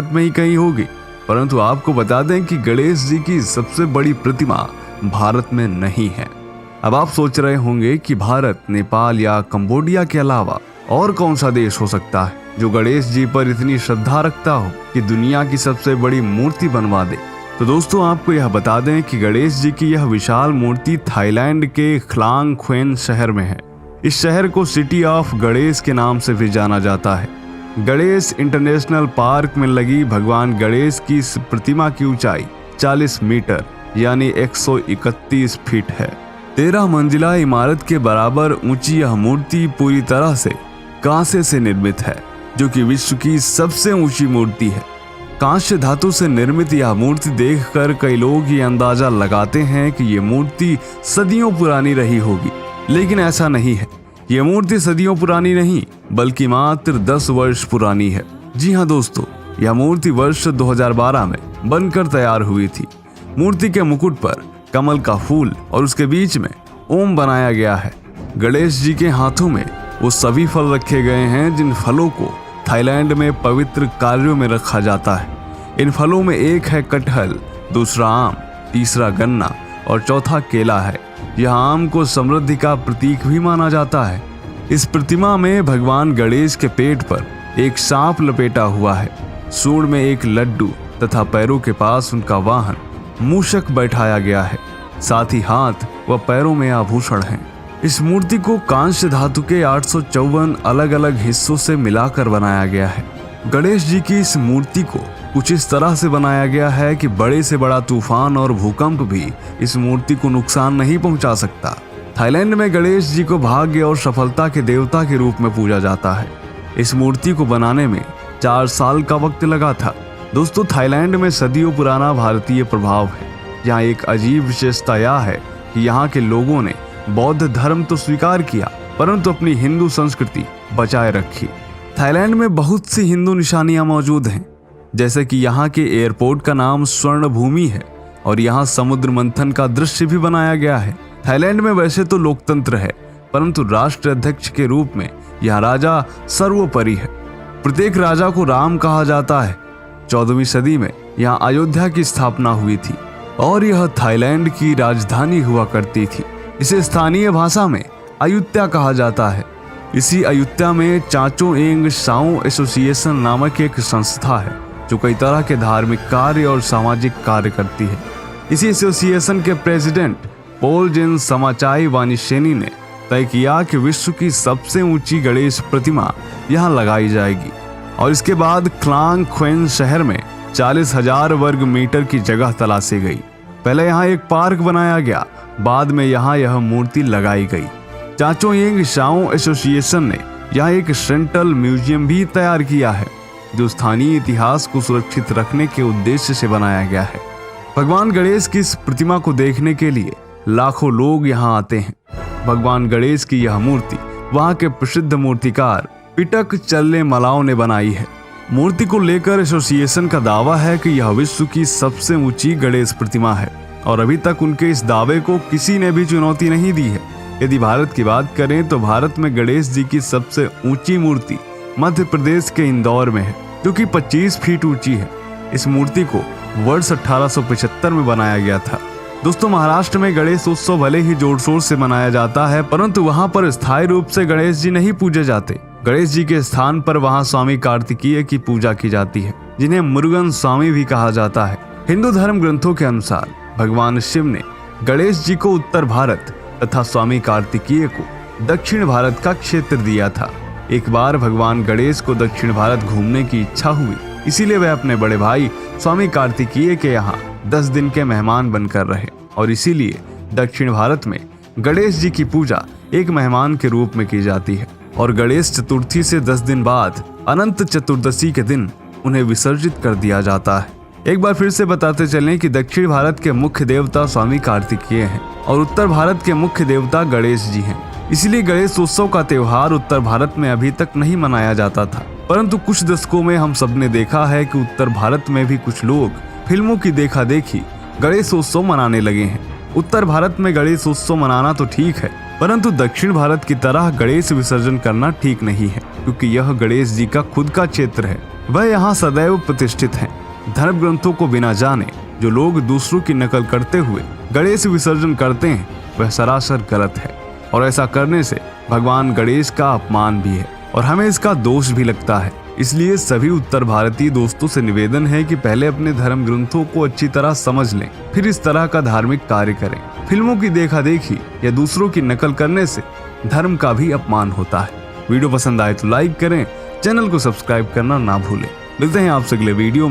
में ही कहीं होगी, परंतु आपको बता दें कि गणेश जी की सबसे बड़ी प्रतिमा भारत में नहीं है। अब आप सोच रहे होंगे कि भारत, नेपाल या कंबोडिया के अलावा और कौन सा देश हो सकता है जो गणेश जी पर इतनी श्रद्धा रखता हो कि दुनिया की सबसे बड़ी मूर्ति बनवा दे। तो दोस्तों, आपको यह बता दें कि गणेश जी की यह विशाल मूर्ति थाईलैंड के खलांग ख्वेन शहर में है। इस शहर को सिटी ऑफ गणेश के नाम से भी जाना जाता है। गणेश इंटरनेशनल पार्क में लगी भगवान गणेश की इस प्रतिमा की ऊंचाई 40 मीटर यानी 131 फीट है। 13 मंजिला इमारत के बराबर ऊंची यह मूर्ति पूरी तरह से कांसे से निर्मित है, जो कि विश्व की सबसे ऊंची मूर्ति है। कांस्य धातु से निर्मित यह मूर्ति देखकर कई लोग ये अंदाजा लगाते हैं कि ये मूर्ति सदियों पुरानी रही होगी, लेकिन ऐसा नहीं है। ये मूर्ति सदियों पुरानी नहीं बल्कि मात्र 10 वर्ष पुरानी है। जी हाँ दोस्तों, यह मूर्ति वर्ष 2012 में बनकर तैयार हुई थी। मूर्ति के मुकुट पर कमल का फूल और उसके बीच में ओम बनाया गया है। गणेश जी के हाथों में वो सभी फल रखे गए हैं जिन फलों को थाईलैंड में पवित्र कार्यों में रखा जाता है। इन फलों में एक है कटहल, दूसरा आम, तीसरा गन्ना और चौथा केला है। यह आम को समृद्धि का प्रतीक भी माना जाता है। इस प्रतिमा में भगवान गणेश के पेट पर एक सांप लपेटा हुआ है। सूंड में एक लड्डू तथा पैरों के पास उनका वाहन मूषक बैठाया गया है। साथ ही हाथ व पैरों में आभूषण हैं। इस मूर्ति को कांस्य धातु के 854 अलग अलग हिस्सों से मिलाकर बनाया गया है। गणेश जी की इस मूर्ति को कुछ इस तरह से बनाया गया है कि बड़े से बड़ा तूफान और भूकंप भी इस मूर्ति को नुकसान नहीं पहुंचा सकता। थाईलैंड में गणेश जी को भाग्य और सफलता के देवता के रूप में पूजा जाता है। इस मूर्ति को बनाने में 4 साल का वक्त लगा था। दोस्तों, थाईलैंड में सदियों पुराना भारतीय प्रभाव है। यहाँ एक अजीब विशेषता यह है कि यहाँ के लोगों ने बौद्ध धर्म तो स्वीकार किया, परंतु अपनी हिंदू संस्कृति बचाए रखी। थाईलैंड में बहुत सी हिंदू निशानियां मौजूद हैं, जैसे कि यहाँ के एयरपोर्ट का नाम स्वर्ण भूमि है और यहाँ समुद्र मंथन का दृश्य भी बनाया गया है। थाईलैंड में वैसे तो लोकतंत्र है, परंतु राष्ट्र अध्यक्ष के रूप में यह राजा सर्वोपरि है। प्रत्येक राजा को राम कहा जाता है। 14वीं सदी में यहाँ अयोध्या की स्थापना हुई थी और यह थाईलैंड की राजधानी हुआ करती थी। इसे स्थानीय भाषा में अयुत्या कहा जाता है। इसी अयुत्या में चाचो एंग साओ एसोसिएशन नामक एक संस्था है जो कई तरह के धार्मिक कार्य और सामाजिक कार्य करती है। इसी एसोसिएशन के प्रेसिडेंट पोल जेन समाचाई वानिशेनी ने तय किया कि विश्व की सबसे ऊंची गणेश प्रतिमा यहाँ लगाई जाएगी और इसके बाद खलांग ख्वेन शहर में 40,000 वर्ग मीटर की जगह तलाशी गई। पहले यहाँ एक पार्क बनाया गया, बाद में यहाँ यह मूर्ति लगाई गई। चाचो येंग शाओ एसोसिएशन ने यहाँ एक सेंट्रल म्यूजियम भी तैयार किया है जो स्थानीय इतिहास को सुरक्षित रखने के उद्देश्य से बनाया गया है। भगवान गणेश की इस प्रतिमा को देखने के लिए लाखों लोग यहाँ आते हैं। भगवान गणेश की यह मूर्ति वहाँ के प्रसिद्ध मूर्तिकार पिटक चल्ले मलाओ ने बनाई है। मूर्ति को लेकर एसोसिएशन का दावा है कि यह विश्व की सबसे ऊंची गणेश प्रतिमा है और अभी तक उनके इस दावे को किसी ने भी चुनौती नहीं दी है। यदि भारत की बात करें तो भारत में गणेश जी की सबसे ऊंची मूर्ति मध्य प्रदेश के इंदौर में है, जो कि 25 फीट ऊंची है। इस मूर्ति को वर्ष 1875 में बनाया गया था। दोस्तों, महाराष्ट्र में गणेश उत्सव भले ही जोर शोर से मनाया जाता है, परंतु वहाँ पर स्थायी रूप से गणेश जी नहीं पूजे जाते। गणेश जी के स्थान पर वहाँ स्वामी कार्तिकेय की पूजा की जाती है, जिन्हें मुरुगन स्वामी भी कहा जाता है। हिंदू धर्म ग्रंथों के अनुसार भगवान शिव ने गणेश जी को उत्तर भारत तथा स्वामी कार्तिकेय को दक्षिण भारत का क्षेत्र दिया था। एक बार भगवान गणेश को दक्षिण भारत घूमने की इच्छा हुई, इसीलिए वे अपने बड़े भाई स्वामी कार्तिकेय के यहाँ 10 दिन के मेहमान बनकर रहे और इसीलिए दक्षिण भारत में गणेश जी की पूजा एक मेहमान के रूप में की जाती है और गणेश चतुर्थी से 10 दिन बाद अनंत चतुर्दशी के दिन उन्हें विसर्जित कर दिया जाता है। एक बार फिर से बताते चलें कि दक्षिण भारत के मुख्य देवता स्वामी कार्तिकेय हैं और उत्तर भारत के मुख्य देवता गणेश जी हैं। इसलिए गणेश उत्सव का त्योहार उत्तर भारत में अभी तक नहीं मनाया जाता था, परंतु कुछ दशकों में हम सबने देखा है कि उत्तर भारत में भी कुछ लोग फिल्मों की देखा देखी गणेश उत्सव मनाने लगे हैं। उत्तर भारत में गणेश उत्सव मनाना तो ठीक है, परंतु दक्षिण भारत की तरह गणेश विसर्जन करना ठीक नहीं है, क्योंकि यह गणेश जी का खुद का क्षेत्र है वह यहाँ सदैव प्रतिष्ठित हैं। धर्म ग्रंथों को बिना जाने जो लोग दूसरों की नकल करते हुए गणेश विसर्जन करते हैं वह सरासर गलत है और ऐसा करने से भगवान गणेश का अपमान भी है और हमें इसका दोष भी लगता है। इसलिए सभी उत्तर भारतीय दोस्तों से निवेदन है कि पहले अपने धर्म ग्रंथों को अच्छी तरह समझ लें, फिर इस तरह का धार्मिक कार्य करें। फिल्मों की देखा देखी या दूसरों की नकल करने से धर्म का भी अपमान होता है। वीडियो पसंद आए तो लाइक करें, चैनल को सब्सक्राइब करना ना भूलें। मिलते हैं आपसे अगले वीडियो में।